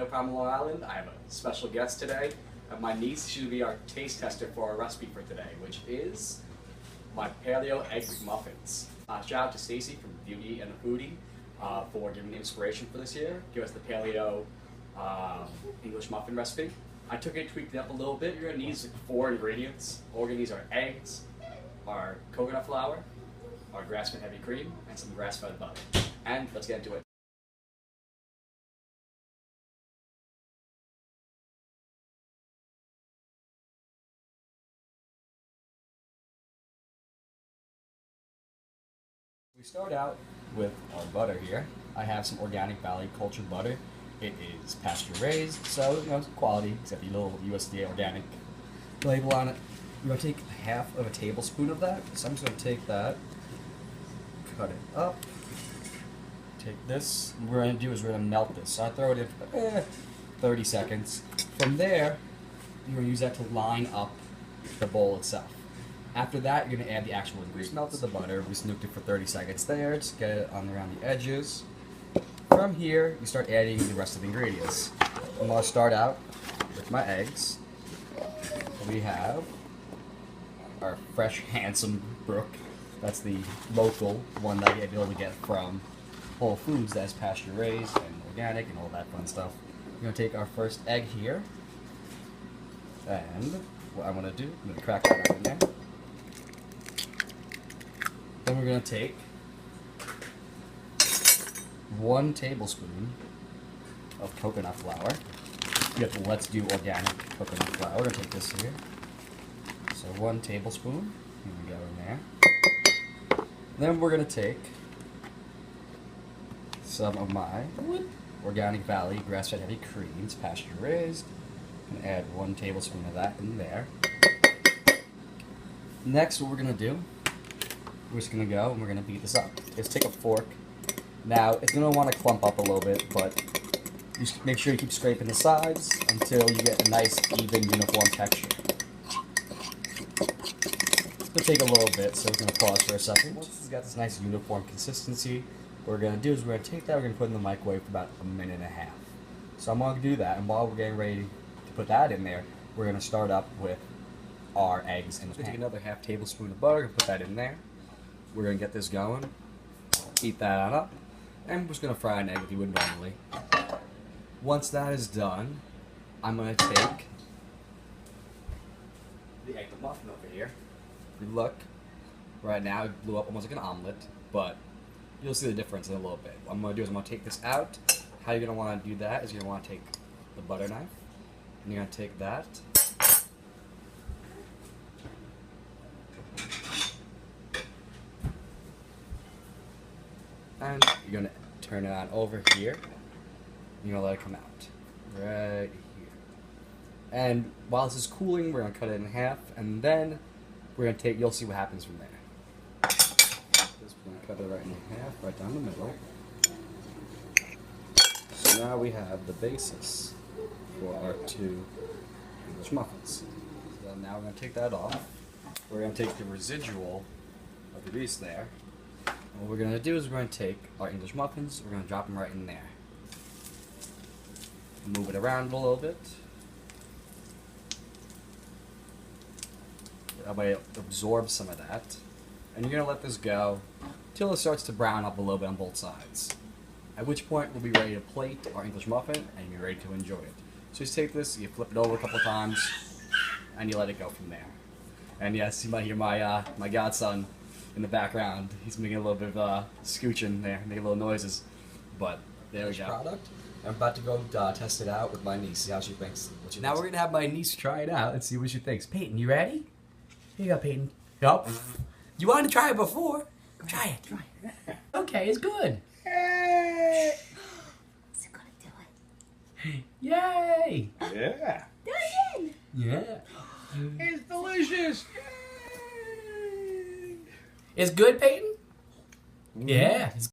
Primal, Long Island. I have a special guest today. My niece, she'll be our taste tester for our recipe for today, which is my Paleo egg McMuffins. Shout out to Stacy from Beauty and the Foodie for giving me inspiration for this year. Give us the Paleo English muffin recipe. I took it, tweaked it up a little bit. You're gonna need 4 ingredients. All we're gonna need are eggs, our coconut flour, our grass-fed heavy cream, and some grass-fed butter. And let's get into it. We start out with our butter here. I have some Organic Valley cultured butter. It is pasture raised, so it's quality, except the little USDA organic label on it. We're going to take half of a tablespoon of that. So I'm just going to take that, cut it up, take this. What we're going to do is we're going to melt this. So I throw it in for 30 seconds. From there, you're going to use that to line up the bowl itself. After that, you're going to add the actual ingredients. Melted the butter, we snooked it for 30 seconds there, just get it on around the edges. From here, you start adding the rest of the ingredients. I'm going to start out with my eggs. We have our fresh, handsome Brook. That's the local one that you're able to get from Whole Foods that's pasture raised and organic and all that fun stuff. We're going to take our first egg here. And what I'm going to do, I'm going to crack that out in there. Then we're going to take 1 tablespoon of coconut flour. You have the Let's Do Organic coconut flour. We're going to take this here. So 1 tablespoon. Here we go in there. Then we're going to take some of my Organic Valley grass-fed heavy creams, pasture raised, and add 1 tablespoon of that in there. Next, what we're going to do, we're just going to go and we're going to beat this up. Just take a fork. Now, it's going to want to clump up a little bit, but just make sure you keep scraping the sides until you get a nice, even, uniform texture. It's going to take a little bit, so we're going to pause for a second. Once it's got this nice, uniform consistency, what we're going to do is we're going to take that, we're going to put it in the microwave for about 1.5 minutes. So I'm going to do that, and while we're getting ready to put that in there, we're going to start up with our eggs in the pan. Take another ½ tablespoon of butter and put that in there. We're going to get this going, heat that on up, and we're just going to fry an egg like you would normally. Once that is done, I'm going to take the egg McMuffin over here. If you look, right now it blew up almost like an omelet, but you'll see the difference in a little bit. What I'm going to do is I'm going to take this out. How you're going to want to do that is you're going to want to take the butter knife, and you're going to take that, and you're going to turn it on over here. You're going to let it come out right here. And while this is cooling, we're going to cut it in half, and then we're going to take, you'll see what happens from there. Just going to cut it right in half, right down the middle. So now we have the basis for our 2 English muffins. So now we're going to take that off. We're going to take the residual of the grease there. And what we're going to do is we're going to take our English muffins, we're going to drop them right in there. Move it around a little bit. That way it absorbs some of that. And you're going to let this go until it starts to brown up a little bit on both sides. At which point we'll be ready to plate our English muffin and you're ready to enjoy it. So just take this, you flip it over a couple times, and you let it go from there. And yes, you might hear my my godson in the background. He's making a little bit of scooching there, making little noises. But there we go. Product. I'm about to go test it out with my niece, see how she thinks. Now we're gonna have my niece try it out and see what she thinks. Peyton, you ready? Here you go, Peyton. Yup. You wanted to try it before? Try it. Try it. Okay, it's good. Is it gonna do it? Yay! Yeah. Do it again! Yeah. It's delicious. It's good, Peyton? Yeah.